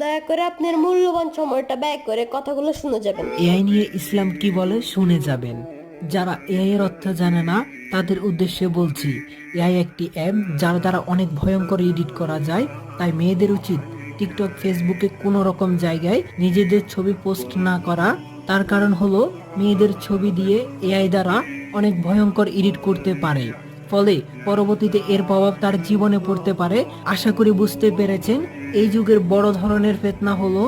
দয়া করে আপনার মূল্যবান সময়টা ব্যয় করে কথাগুলো শুনে যাবেন। এআই নিয়ে ইসলাম কি বলে শুনে যাবেন। যারা এআই এর অর্থ জানে না তাদের উদ্দেশ্যে বলছি, এআই একটি অ্যাপ যার দ্বারা অনেক ভয়ঙ্কর এডিট করা যায়। তাই মেয়েদের উচিত টিকটক, ফেসবুকে কোনো রকম জায়গায় নিজেদের ছবি পোস্ট না করা। তার কারণ হলো মেয়েদের ছবি দিয়ে এআই দ্বারা অনেক ভয়ঙ্কর এডিট করতে পারে, ফলে পরবর্তীতে এর প্রভাব তার জীবনে পড়তে পারে। আশা করি বুঝতে পেরেছেন এই যুগের বড় ধরনের ফিতনা হলো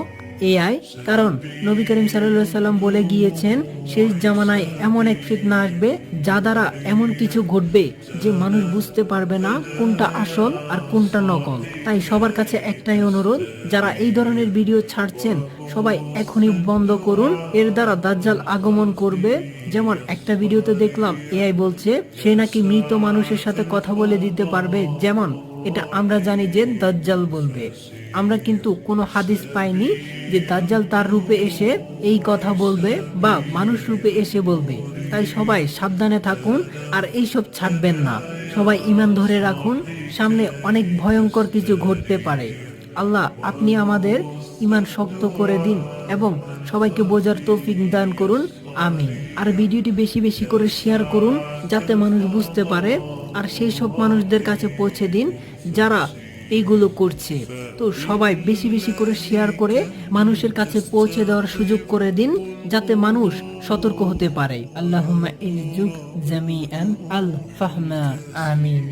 এআই। কারণ নবী করিম সাল্লাল্লাহু আলাইহি সাল্লাম বলে গিয়েছেন শেষ জামানায় এমন এক ফিতনা আসবে যা দ্বারা এমন কিছু ঘটবে যে মানুষ বুঝতে পারবে না কোনটা আসল আর কোনটা নকল। তাই সবার কাছে একটাই অনুরোধ, যারা এই ধরনের ভিডিও ছাড়ছেন সবাই এখনই বন্ধ করুন। এর দ্বারা দাজ্জাল আগমন করবে। যেমন একটা ভিডিওতে দেখলাম এআই বলছে সে নাকি মৃত মানুষের সাথে কথা বলে দিতে পারবে। যেমন এটা আমরা জানি যে দাজ্জাল বলবে, আমরা কিন্তু কোনো হাদিস পাইনি যে দাজ্জাল তার রূপে এসে এই কথা বলবে বা মানুষ রূপে এসে বলবে। তাই সবাই সাবধানে থাকুন আর এইসব ছাড়বেন না। সবাই ঈমান ধরে রাখুন, সামনে অনেক ভয়ঙ্কর কিছু ঘটতে পারে। আল্লাহ আপনি আমাদের ঈমান শক্ত করে দিন এবং সবাইকে বোঝার তৌফিক দান করুন, আমিন। আর ভিডিওটি বেশি বেশি করে শেয়ার করুন যাতে মানুষ বুঝতে পারে, আর সেই সব মানুষদের কাছে পৌঁছে দিন যারা এইগুলো করছে। তো সবাই বেশি বেশি করে শেয়ার করে মানুষের কাছে পৌঁছে দেওয়ার সুযোগ করে দিন যাতে মানুষ সতর্ক হতে পারে। আল্লাহুম্মা ইরজুক জামিআন আল ফাহমা, আমিন।